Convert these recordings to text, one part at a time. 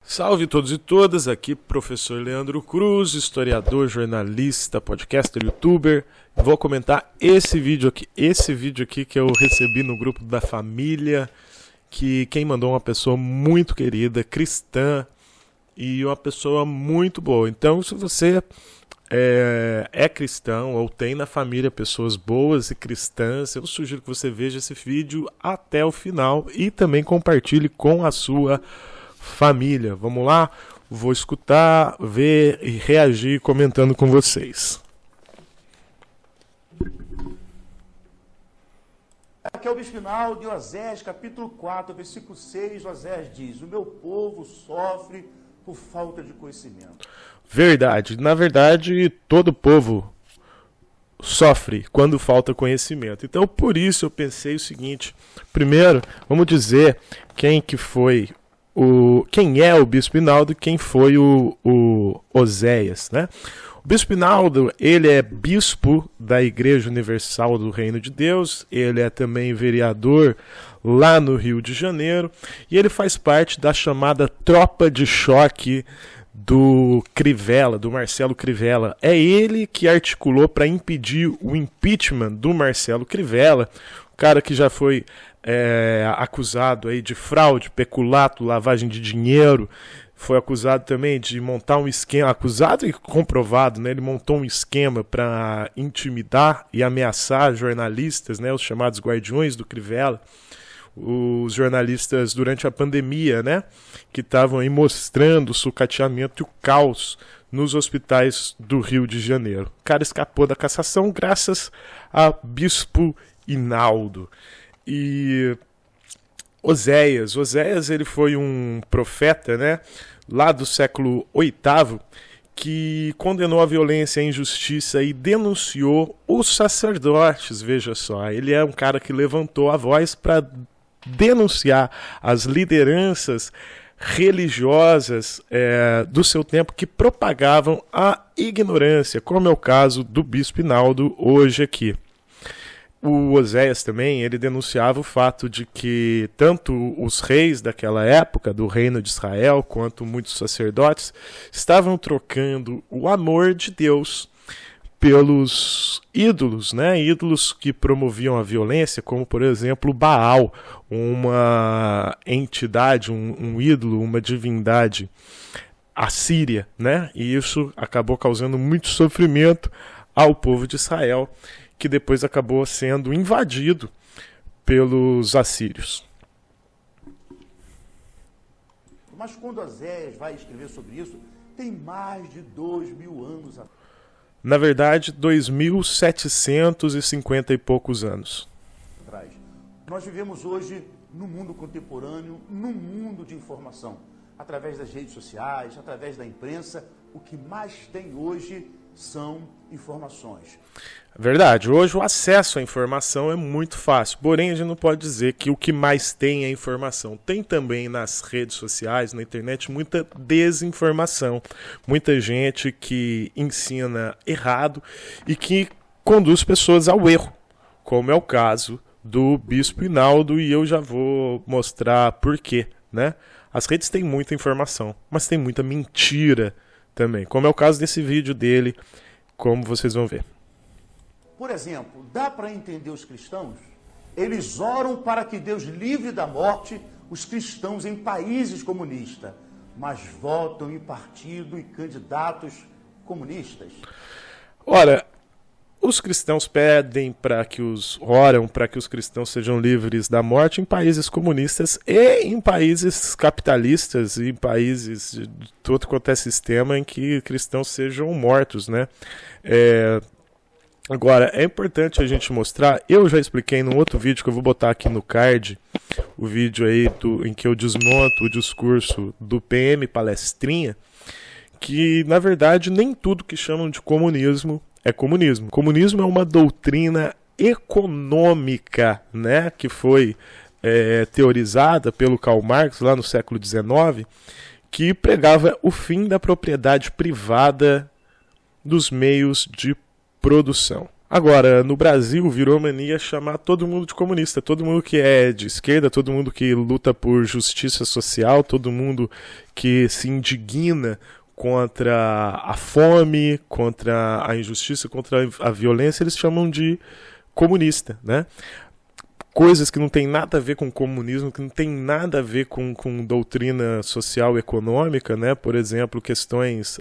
Salve todos e todas, aqui professor Leandro Cruz, historiador, jornalista, podcaster, youtuber. Vou comentar esse vídeo aqui que eu recebi no grupo da família, que quem mandou uma pessoa muito querida, cristã e uma pessoa muito boa. Então, se você é cristão ou tem na família pessoas boas e cristãs, eu sugiro que você veja esse vídeo até o final e também compartilhe com a sua família. Vamos lá? Vou escutar, ver e reagir comentando com vocês. Aqui é o bispo final de Oséias, capítulo 4, versículo 6, Oséias diz: o meu povo sofre por falta de conhecimento. Verdade. Na verdade, todo povo sofre quando falta conhecimento. Então, por isso eu pensei o seguinte: primeiro, vamos dizer quem é o Bispo Hinaldo e quem foi o Oséias, né? O Bispo Hinaldo, ele é bispo da Igreja Universal do Reino de Deus, ele é também vereador lá no Rio de Janeiro, e ele faz parte da chamada tropa de choque do Crivella, do Marcelo Crivella. É ele que articulou para impedir o impeachment do Marcelo Crivella, o cara que já foi acusado aí de fraude, peculato, lavagem de dinheiro, foi acusado também de montar um esquema, acusado e comprovado, né? Ele montou um esquema para intimidar e ameaçar jornalistas, né? Os chamados guardiões do Crivella, os jornalistas durante a pandemia, né? Que estavam aí mostrando o sucateamento e o caos nos hospitais do Rio de Janeiro. O cara escapou da cassação graças a Bispo Hinaldo. E Oséias, ele foi um profeta, né, lá do século VIII, que condenou a violência e a injustiça e denunciou os sacerdotes, veja só. Ele é um cara que levantou a voz para denunciar as lideranças religiosas do seu tempo que propagavam a ignorância, como é o caso do Bispo Hinaldo hoje aqui. O Oséias também, ele denunciava o fato de que tanto os reis daquela época, do reino de Israel, quanto muitos sacerdotes, estavam trocando o amor de Deus pelos ídolos, né? Ídolos que promoviam a violência, como por exemplo Baal, uma entidade, um ídolo, uma divindade assíria, né? E isso acabou causando muito sofrimento ao povo de Israel, que depois acabou sendo invadido pelos assírios. Mas quando Oséias vai escrever sobre isso, tem mais de 2000 anos atrás. Na verdade, 2.750 e poucos anos. Nós vivemos hoje no mundo contemporâneo, num mundo de informação. Através das redes sociais, através da imprensa, o que mais tem hoje são informações. Verdade, hoje o acesso à informação é muito fácil, porém a gente não pode dizer que o que mais tem é informação. Tem também nas redes sociais, na internet, muita desinformação, muita gente que ensina errado e que conduz pessoas ao erro, como é o caso do Bispo Hinaldo, e eu já vou mostrar por quê, né? As redes têm muita informação, mas tem muita mentira também, como é o caso desse vídeo dele, como vocês vão ver. Por exemplo, dá para entender os cristãos? Eles oram para que Deus livre da morte os cristãos em países comunistas, mas votam em partido e candidatos comunistas. Ora, os cristãos oram para que os cristãos sejam livres da morte em países comunistas e em países capitalistas e em países de todo quanto é sistema em que cristãos sejam mortos, né? Agora, é importante a gente mostrar, eu já expliquei num outro vídeo que eu vou botar aqui no card, o vídeo aí em que eu desmonto o discurso do PM Palestrinha, que na verdade nem tudo que chamam de comunismo é comunismo. Comunismo é uma doutrina econômica, né, que foi teorizada pelo Karl Marx lá no século XIX, que pregava o fim da propriedade privada dos meios de produção. Agora, no Brasil, virou mania chamar todo mundo de comunista. Todo mundo que é de esquerda, todo mundo que luta por justiça social, todo mundo que se indigna contra a fome, contra a injustiça, contra a violência, eles chamam de comunista, né? Coisas que não tem nada a ver com comunismo, que não tem nada a ver com doutrina social e econômica, né? Por exemplo, questões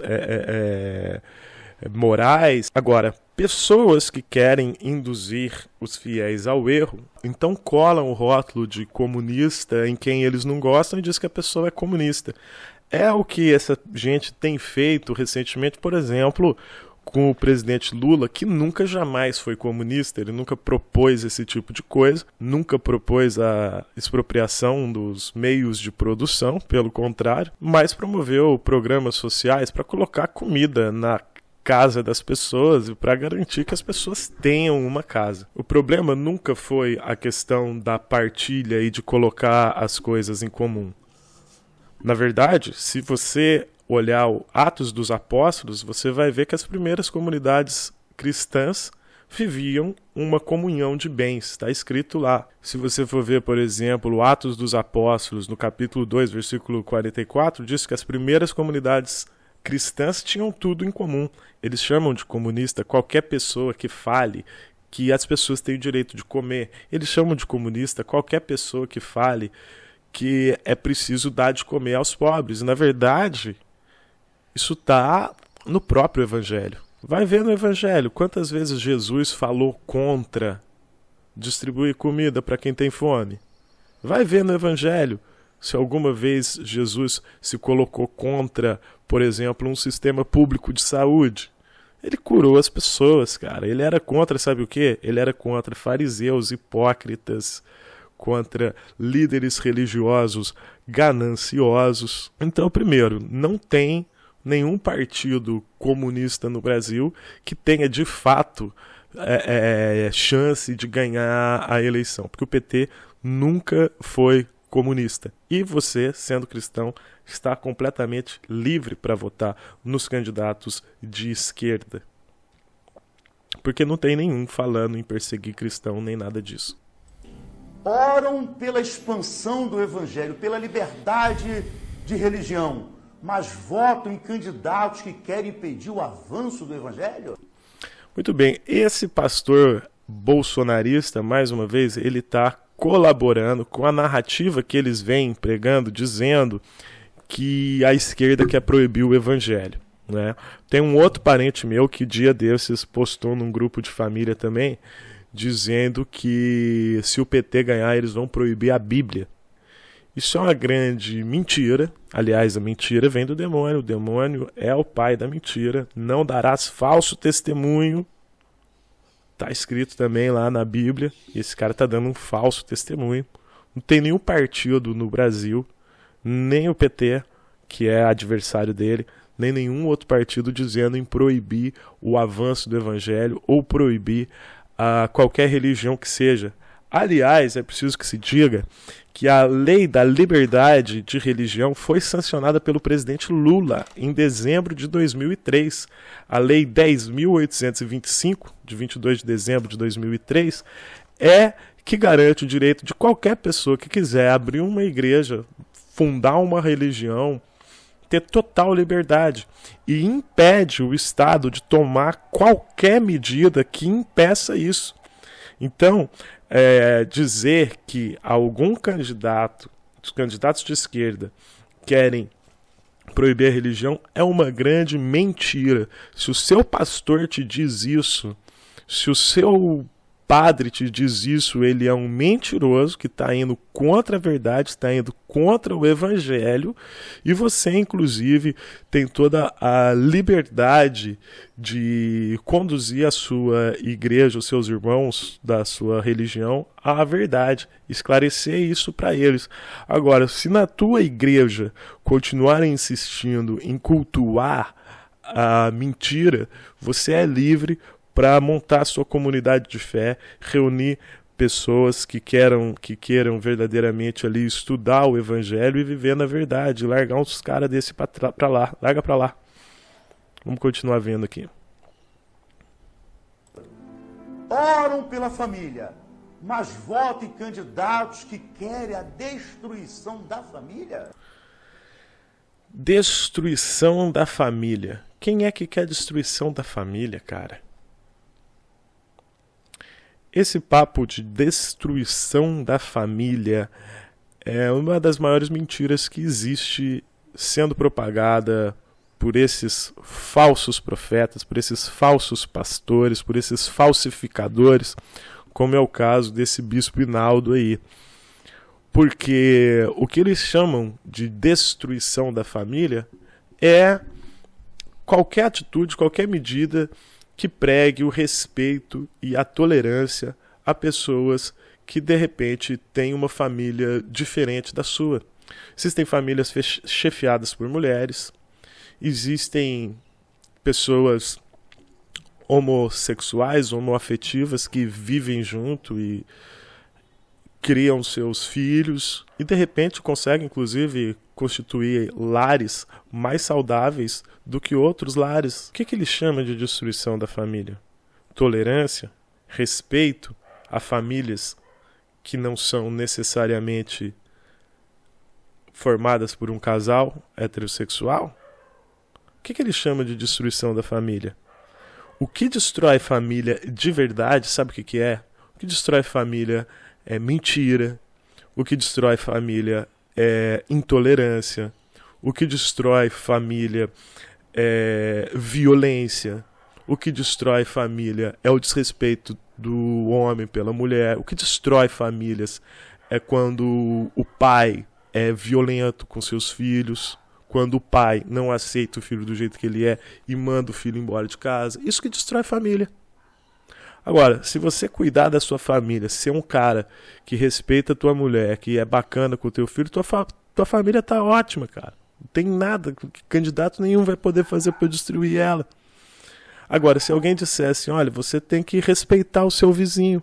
morais. Agora, pessoas que querem induzir os fiéis ao erro, então colam o rótulo de comunista em quem eles não gostam e diz que a pessoa é comunista. É o que essa gente tem feito recentemente, por exemplo, com o presidente Lula, que nunca jamais foi comunista, ele nunca propôs esse tipo de coisa, nunca propôs a expropriação dos meios de produção, pelo contrário, mas promoveu programas sociais para colocar comida na casa das pessoas e para garantir que as pessoas tenham uma casa. O problema nunca foi a questão da partilha e de colocar as coisas em comum. Na verdade, se você olhar o Atos dos Apóstolos, você vai ver que as primeiras comunidades cristãs viviam uma comunhão de bens, está escrito lá. Se você for ver, por exemplo, o Atos dos Apóstolos, no capítulo 2, versículo 44, diz que as primeiras comunidades cristãs tinham tudo em comum. Eles chamam de comunista qualquer pessoa que fale que as pessoas têm o direito de comer. Eles chamam de comunista qualquer pessoa que fale que é preciso dar de comer aos pobres. E, na verdade, isso está no próprio Evangelho. Vai ver no Evangelho quantas vezes Jesus falou contra distribuir comida para quem tem fome. Vai ver no Evangelho se alguma vez Jesus se colocou contra, por exemplo, um sistema público de saúde. Ele curou as pessoas, cara. Ele era contra, sabe o quê? Ele era contra fariseus, hipócritas, contra líderes religiosos gananciosos. Então, primeiro, não tem nenhum partido comunista no Brasil que tenha de fato chance de ganhar a eleição, porque o PT nunca foi comunista. E você, sendo cristão, está completamente livre para votar nos candidatos de esquerda, porque não tem nenhum falando em perseguir cristão nem nada disso. Oram pela expansão do Evangelho, pela liberdade de religião, mas votam em candidatos que querem impedir o avanço do Evangelho? Muito bem, esse pastor bolsonarista, mais uma vez, ele está colaborando com a narrativa que eles vêm pregando, dizendo que a esquerda quer proibir o Evangelho, né? Tem um outro parente meu que dia desses postou num grupo de família também, dizendo que se o PT ganhar, eles vão proibir a Bíblia. Isso é uma grande mentira. Aliás, a mentira vem do demônio. O demônio é o pai da mentira. Não darás falso testemunho. Está escrito também lá na Bíblia. Esse cara está dando um falso testemunho. Não tem nenhum partido no Brasil, nem o PT, que é adversário dele, nem nenhum outro partido dizendo em proibir o avanço do Evangelho ou proibir qualquer religião que seja. Aliás, é preciso que se diga que a lei da liberdade de religião foi sancionada pelo presidente Lula em dezembro de 2003. A lei 10.825, de 22 de dezembro de 2003, é que garante o direito de qualquer pessoa que quiser abrir uma igreja, fundar uma religião, ter total liberdade, e impede o Estado de tomar qualquer medida que impeça isso. Então, dizer que algum candidato, os candidatos de esquerda, querem proibir a religião é uma grande mentira. Se o seu pastor te diz isso, se o seu padre te diz isso, ele é um mentiroso que está indo contra a verdade, está indo contra o Evangelho, e você, inclusive, tem toda a liberdade de conduzir a sua igreja, os seus irmãos da sua religião, à verdade, esclarecer isso para eles. Agora, se na tua igreja continuarem insistindo em cultuar a mentira, você é livre para montar sua comunidade de fé, reunir pessoas que queiram verdadeiramente ali estudar o Evangelho e viver na verdade, largar uns caras desse para lá, larga para lá. Vamos continuar vendo aqui. oram pela família, mas votam em candidatos que querem a destruição da família? Destruição da família. Quem é que quer destruição da família, cara? Esse papo de destruição da família é uma das maiores mentiras que existe sendo propagada por esses falsos profetas, por esses falsos pastores, por esses falsificadores, como é o caso desse bispo Hinaldo aí. Porque o que eles chamam de destruição da família é qualquer atitude, qualquer medida que pregue o respeito e a tolerância a pessoas que, de repente, têm uma família diferente da sua. Existem famílias chefiadas por mulheres, existem pessoas homossexuais, homoafetivas que vivem junto e criam seus filhos e de repente conseguem inclusive constituir lares mais saudáveis do que outros lares. O que ele chama de destruição da família? Tolerância, respeito a famílias que não são necessariamente formadas por um casal heterossexual? O que ele chama de destruição da família? O que destrói família de verdade, sabe o que é? O que destrói família é mentira. O que destrói família é intolerância. O que destrói família é violência. O que destrói família é o desrespeito do homem pela mulher. O que destrói famílias é quando o pai é violento com seus filhos, quando o pai não aceita o filho do jeito que ele é e manda o filho embora de casa. Isso que destrói família. Agora, se você cuidar da sua família, ser um cara que respeita a tua mulher, que é bacana com o teu filho, tua família tá ótima, cara. Não tem nada, candidato nenhum vai poder fazer para destruir ela. Agora, se alguém dissesse, olha, você tem que respeitar o seu vizinho,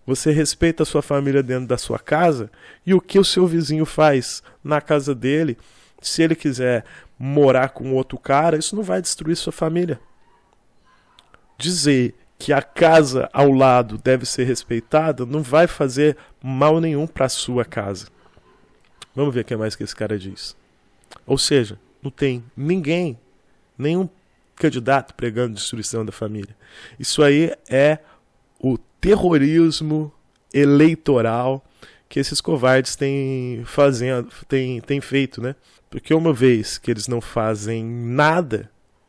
você respeita a sua família dentro da sua casa, e o que o seu vizinho faz na casa dele, se ele quiser morar com outro cara, isso não vai destruir sua família. Dizer que a casa ao lado deve ser respeitada não vai fazer mal nenhum para a sua casa. Vamos ver o que mais que esse cara diz. Ou seja, não tem ninguém, nenhum candidato pregando destruição da família. Isso aí é o terrorismo eleitoral que esses covardes têm feito, né? Porque uma vez que eles não fazem nada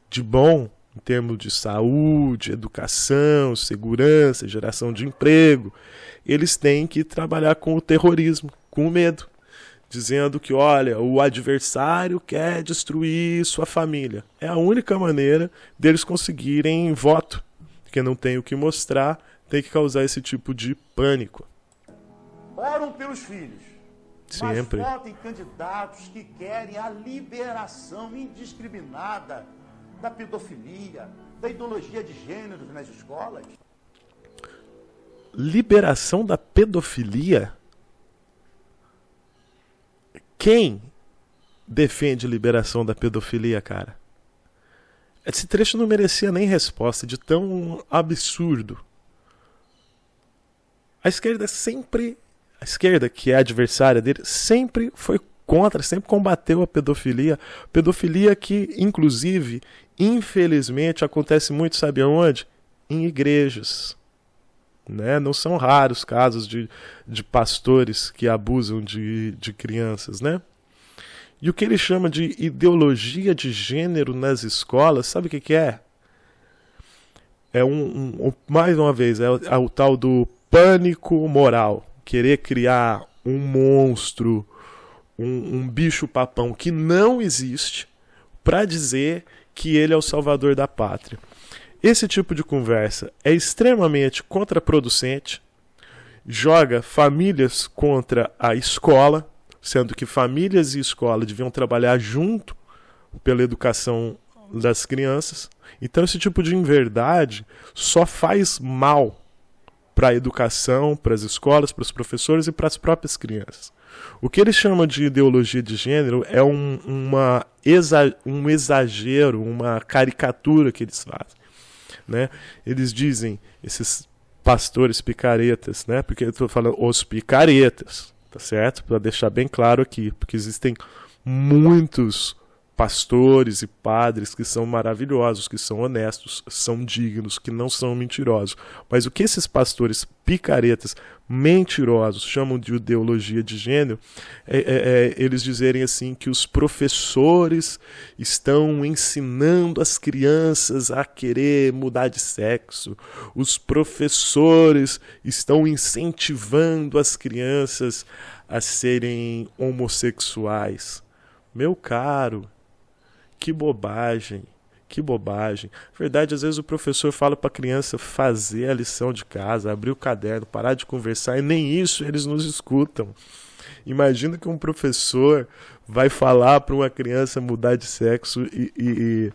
de bom em termos de saúde, educação, segurança, geração de emprego, eles têm que trabalhar com o terrorismo, com o medo, dizendo que, olha, o adversário quer destruir sua família. É a única maneira deles conseguirem voto, porque não tem o que mostrar, tem que causar esse tipo de pânico. Oram pelos filhos, sempre. mas votam em candidatos que querem a liberação indiscriminada da pedofilia, da ideologia de gênero nas escolas. Liberação da pedofilia? Quem defende liberação da pedofilia, cara? Esse trecho não merecia nem resposta, de tão absurdo. A esquerda, que é a adversária dele, sempre foi contra, sempre combateu a pedofilia. Pedofilia que, inclusive, infelizmente, acontece muito, sabe aonde? Em igrejas. Né? Não são raros casos de pastores que abusam de crianças, né? E o que ele chama de ideologia de gênero nas escolas, sabe o que é? É mais uma vez, é o tal do pânico moral. Querer criar um monstro, um bicho-papão que não existe, para dizer que ele é o salvador da pátria. Esse tipo de conversa é extremamente contraproducente, joga famílias contra a escola, sendo que famílias e escola deviam trabalhar junto pela educação das crianças. Então esse tipo de inverdade só faz mal para a educação, para as escolas, para os professores e para as próprias crianças. O que eles chamam de ideologia de gênero é um exagero, uma caricatura que eles fazem. Né? Eles dizem, esses pastores picaretas, né? Porque eu estou falando os picaretas, tá certo? Para deixar bem claro aqui, porque existem muitos pastores e padres que são maravilhosos, que são honestos, são dignos, que não são mentirosos. Mas o que esses picaretas, mentirosos, chamam de ideologia de gênero, eles dizerem assim que os professores estão ensinando as crianças a querer mudar de sexo, os professores estão incentivando as crianças a serem homossexuais. Meu caro, que bobagem, que bobagem. Na verdade, às vezes o professor fala para a criança fazer a lição de casa, abrir o caderno, parar de conversar, e nem isso eles nos escutam. Imagina que um professor vai falar para uma criança mudar de sexo e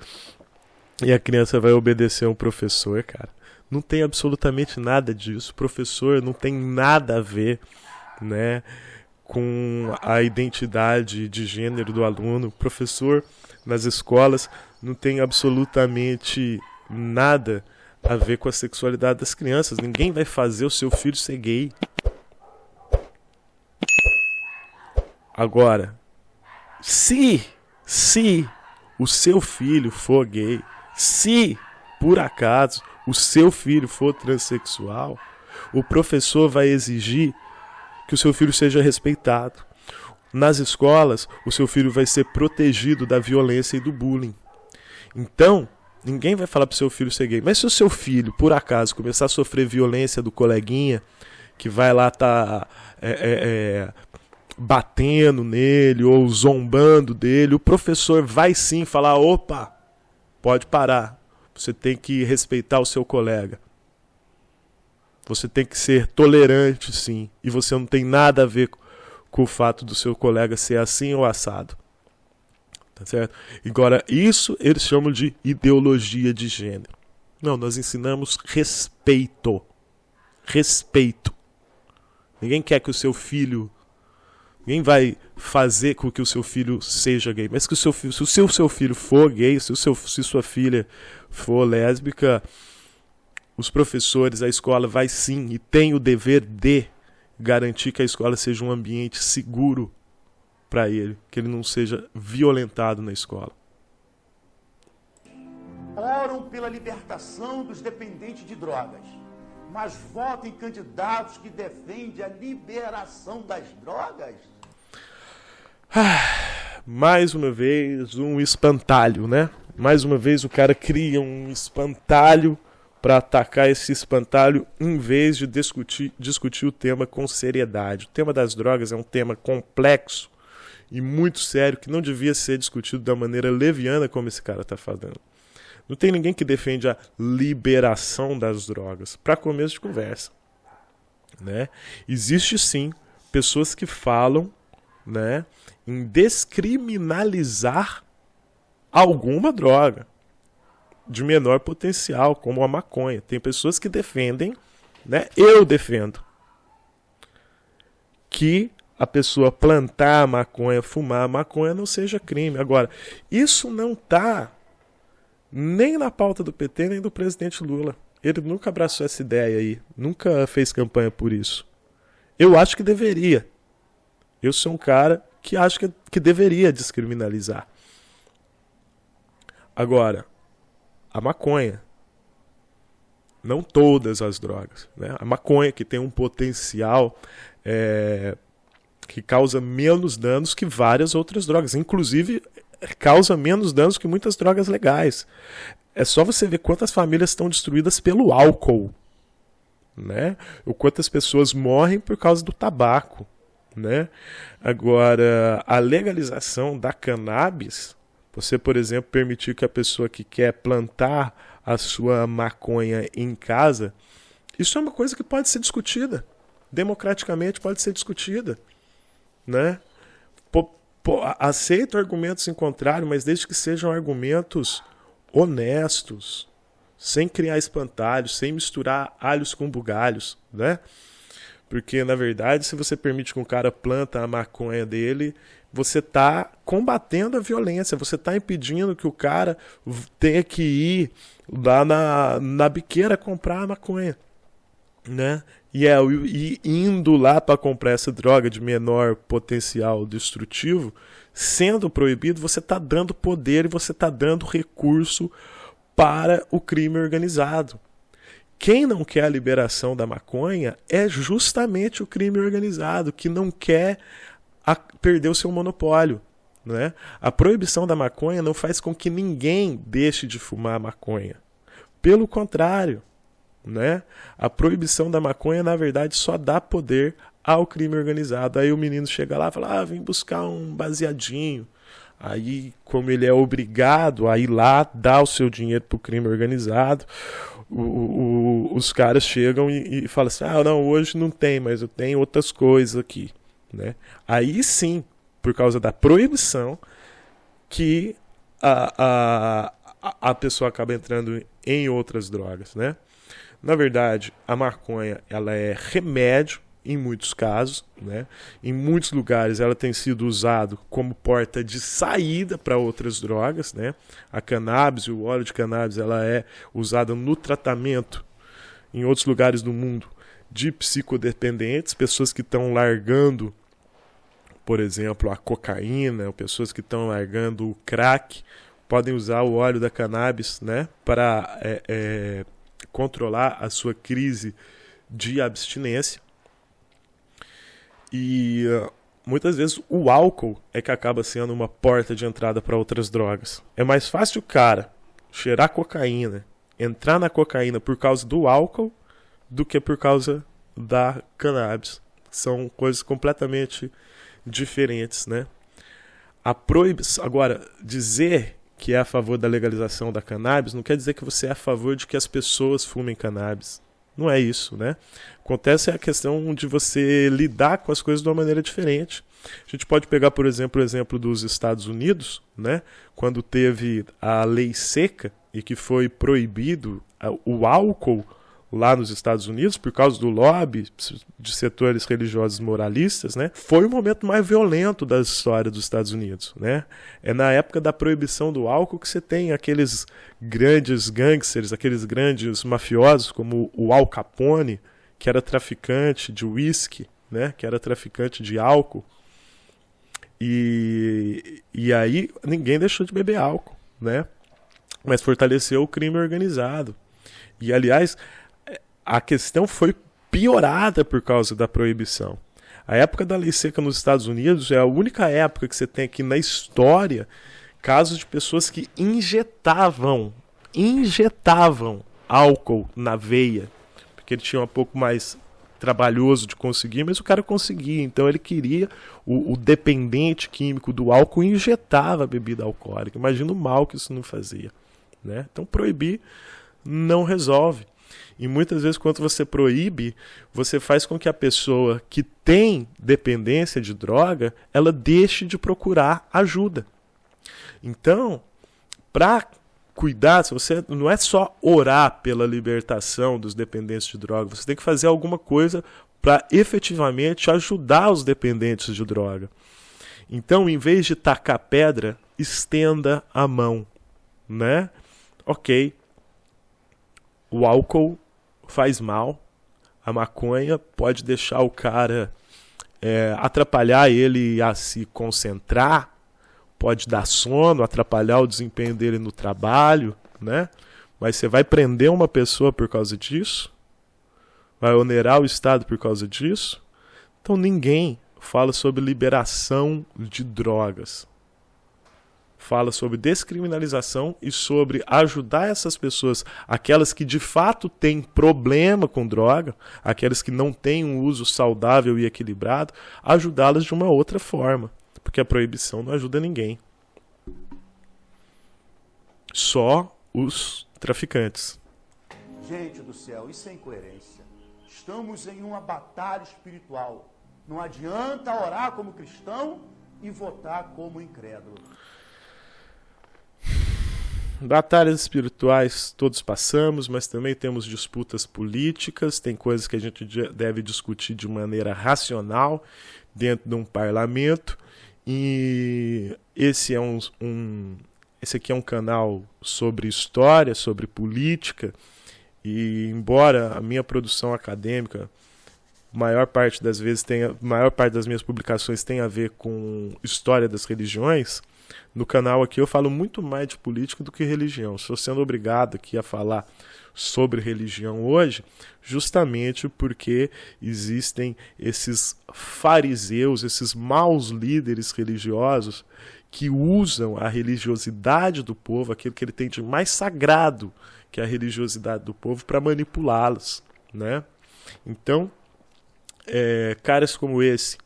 a criança vai obedecer um professor, cara. Não tem absolutamente nada disso. O professor não tem nada a ver, né, com a identidade de gênero do aluno. O professor nas escolas não tem absolutamente nada a ver com a sexualidade das crianças. Ninguém vai fazer o seu filho ser gay. Agora, se o seu filho for gay, se por acaso o seu filho for transexual, o professor vai exigir que o seu filho seja respeitado. Nas escolas, o seu filho vai ser protegido da violência e do bullying. Então, ninguém vai falar para o seu filho ser gay. Mas se o seu filho, por acaso, começar a sofrer violência do coleguinha, que vai lá batendo nele ou zombando dele, o professor vai sim falar: opa, pode parar. Você tem que respeitar o seu colega. Você tem que ser tolerante, sim. E você não tem nada a ver com o fato do seu colega ser assim ou assado. Tá certo? Agora, isso eles chamam de ideologia de gênero. Não, nós ensinamos respeito. Respeito. Ninguém quer que o seu filho... Ninguém vai fazer com que o seu filho seja gay. Mas que se o seu filho for gay, se sua filha for lésbica, os professores, a escola vai sim e tem o dever de garantir que a escola seja um ambiente seguro para ele, que ele não seja violentado na escola. Oram pela libertação dos dependentes de drogas, mas votam em candidatos que defendem a liberação das drogas? Mais uma vez, um espantalho, né? Mais uma vez o cara cria um espantalho para atacar esse espantalho em vez de discutir o tema com seriedade. O tema das drogas é um tema complexo e muito sério que não devia ser discutido da maneira leviana como esse cara está fazendo. Não tem ninguém que defende a liberação das drogas, para começo de conversa, né? Existe sim pessoas que falam, né, em descriminalizar alguma droga de menor potencial, como a maconha. Tem pessoas que defendem, né? Eu defendo que a pessoa plantar a maconha, fumar a maconha não seja crime. Agora, isso não está nem na pauta do PT, nem do presidente Lula. Ele nunca abraçou essa ideia aí, nunca fez campanha por isso. Eu acho que deveria. Eu sou um cara que acho que deveria descriminalizar. Agora, a maconha, não todas as drogas, né? A maconha, que tem um potencial que causa menos danos que várias outras drogas, inclusive causa menos danos que muitas drogas legais. É só você ver quantas famílias estão destruídas pelo álcool, né? Ou quantas pessoas morrem por causa do tabaco, né? Agora, a legalização da cannabis, você, por exemplo, permitir que a pessoa que quer plantar a sua maconha em casa, isso é uma coisa que pode ser discutida. Democraticamente pode ser discutida, né? Aceito argumentos em contrário, mas desde que sejam argumentos honestos, sem criar espantalhos, sem misturar alhos com bugalhos, né? Porque, na verdade, se você permite que um cara planta a maconha dele, você está combatendo a violência, você está impedindo que o cara tenha que ir lá na biqueira comprar a maconha. né? E indo lá para comprar essa droga de menor potencial destrutivo, sendo proibido, você está dando poder e você está dando recurso para o crime organizado. Quem não quer a liberação da maconha é justamente o crime organizado, que não quer perder o seu monopólio, né? A proibição da maconha não faz com que ninguém deixe de fumar maconha. Pelo contrário, né? A proibição da maconha, na verdade, só dá poder ao crime organizado. Aí o menino chega lá e fala, vem buscar um baseadinho. Aí, como ele é obrigado a ir lá dar o seu dinheiro para o crime organizado, os caras chegam e falam assim, não, hoje não tem, mas eu tenho outras coisas aqui, né? Aí sim, por causa da proibição, que a pessoa acaba entrando em outras drogas, né? Na verdade, a maconha ela é remédio em muitos casos, né? Em muitos lugares ela tem sido usada como porta de saída para outras drogas, né? A cannabis e o óleo de cannabis ela é usada no tratamento em outros lugares do mundo de psicodependentes, pessoas que estão largando, por exemplo, a cocaína, pessoas que estão largando o crack, podem usar o óleo da cannabis, né? Para controlar a sua crise de abstinência. E muitas vezes o álcool é que acaba sendo uma porta de entrada para outras drogas. É mais fácil o cara cheirar cocaína, entrar na cocaína por causa do álcool do que por causa da cannabis. São coisas completamente diferentes, né? A proibição, agora, dizer que é a favor da legalização da cannabis não quer dizer que você é a favor de que as pessoas fumem cannabis. Não é isso, né? Acontece a questão de você lidar com as coisas de uma maneira diferente. A gente pode pegar, por exemplo, o exemplo dos Estados Unidos, né? Quando teve a lei seca e que foi proibido o álcool lá nos Estados Unidos por causa do lobby de setores religiosos moralistas, né? Foi o momento mais violento da história dos Estados Unidos, né? É na época da proibição do álcool que você tem aqueles grandes gangsters, aqueles grandes mafiosos como o Al Capone, que era traficante de uísque, né? Que era traficante de álcool. E aí ninguém deixou de beber álcool, né? Mas fortaleceu o crime organizado. E, aliás, a questão foi piorada por causa da proibição. A época da lei seca nos Estados Unidos é a única época que você tem aqui na história casos de pessoas que injetavam álcool na veia, porque ele tinha um pouco mais trabalhoso de conseguir, mas o cara conseguia. Então ele queria, o dependente químico do álcool injetava a bebida alcoólica. Imagina o mal que isso não fazia, né? Então proibir não resolve. E muitas vezes, quando você proíbe, você faz com que a pessoa que tem dependência de droga, ela deixe de procurar ajuda. Então, para cuidar, você não é só orar pela libertação dos dependentes de droga, você tem que fazer alguma coisa para efetivamente ajudar os dependentes de droga. Então, em vez de tacar pedra, estenda a mão, né? Ok, o álcool faz mal, a maconha pode deixar o cara atrapalhar ele a se concentrar, pode dar sono, atrapalhar o desempenho dele no trabalho, né? Mas você vai prender uma pessoa por causa disso? Vai onerar o Estado por causa disso? Então ninguém fala sobre liberação de drogas. Fala sobre descriminalização e sobre ajudar essas pessoas, aquelas que de fato têm problema com droga, aquelas que não têm um uso saudável e equilibrado, ajudá-las de uma outra forma, porque a proibição não ajuda ninguém. Só os traficantes. Gente do céu, isso é incoerência. Estamos em uma batalha espiritual. Não adianta orar como cristão e votar como incrédulo. Batalhas espirituais todos passamos, mas também temos disputas políticas, tem coisas que a gente deve discutir de maneira racional dentro de um parlamento, e esse aqui é um canal sobre história, sobre política, E embora a minha produção acadêmica, maior parte das minhas publicações tenha a ver com história das religiões, no canal aqui eu falo muito mais de política do que religião. Estou sendo obrigado aqui a falar sobre religião hoje, justamente porque existem esses fariseus, esses maus líderes religiosos que usam a religiosidade do povo, aquilo que ele tem de mais sagrado, que é a religiosidade do povo, para manipulá-los, né? Então, caras como esse,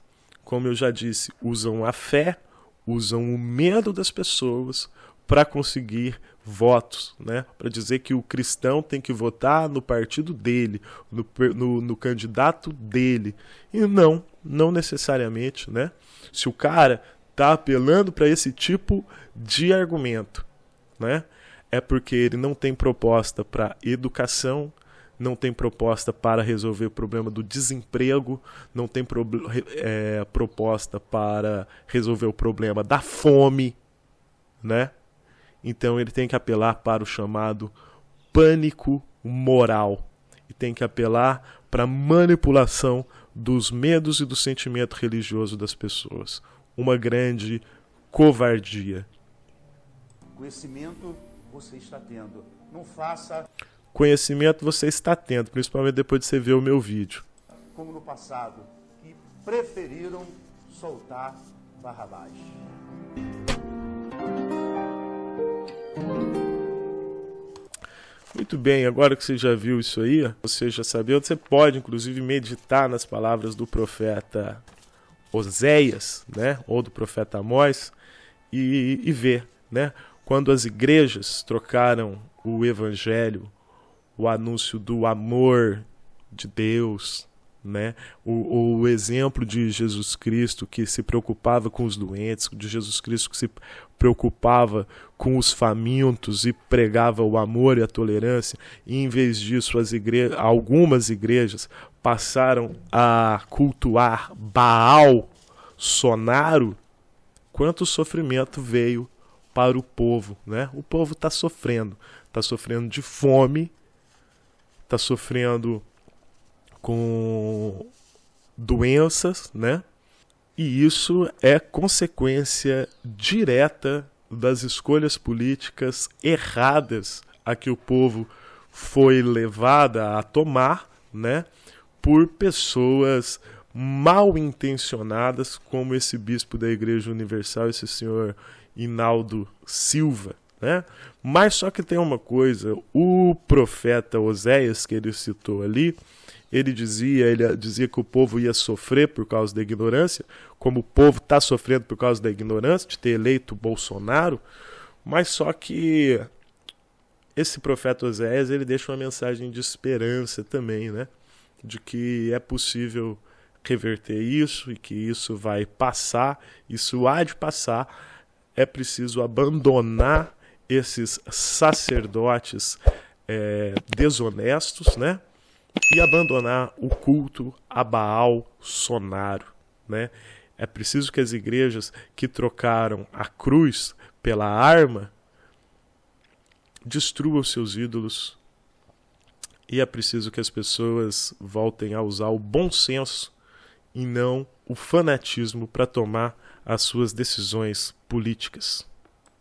como eu já disse, usam a fé, usam o medo das pessoas para conseguir votos, né? Para dizer que o cristão tem que votar no partido dele, no candidato dele. E não necessariamente, né? Se o cara está apelando para esse tipo de argumento, né? É porque ele não tem proposta para educação, não tem proposta para resolver o problema do desemprego, não tem proposta para resolver o problema da fome, né? Então ele tem que apelar para o chamado pânico moral e tem que apelar para a manipulação dos medos e do sentimento religioso das pessoas. Uma grande covardia. Conhecimento você está tendo. Não faça Conhecimento você está tendo, principalmente depois de você ver o meu vídeo. como no passado, que preferiram soltar Barrabás. Muito bem, agora que você já viu isso aí, você já sabia, você pode inclusive meditar nas palavras do profeta Oséias, né, ou do profeta Amós, e ver, né, quando as igrejas trocaram o evangelho, o anúncio do amor de Deus, né, o exemplo de Jesus Cristo que se preocupava com os doentes, de Jesus Cristo que se preocupava com os famintos e pregava o amor e a tolerância, e em vez disso algumas igrejas passaram a cultuar Baal Sonaro. Quanto sofrimento veio para o povo, né? O povo está sofrendo de fome, está sofrendo com doenças, né? E isso é consequência direta das escolhas políticas erradas a que o povo foi levada a tomar, né? Por pessoas mal intencionadas, como esse bispo da Igreja Universal, esse senhor Hinaldo Silva, né? Mas só que tem uma coisa, o profeta Oséias, que ele citou ali, ele dizia que o povo ia sofrer por causa da ignorância, como o povo está sofrendo por causa da ignorância, de ter eleito Bolsonaro, mas só que esse profeta Oséias, ele deixa uma mensagem de esperança também, né? De que é possível reverter isso e que isso vai passar, isso há de passar, é preciso abandonar esses sacerdotes desonestos, né? E abandonar o culto a Baal Sonaro, né? É preciso que as igrejas que trocaram a cruz pela arma destruam seus ídolos, e é preciso que as pessoas voltem a usar o bom senso e não o fanatismo para tomar as suas decisões políticas.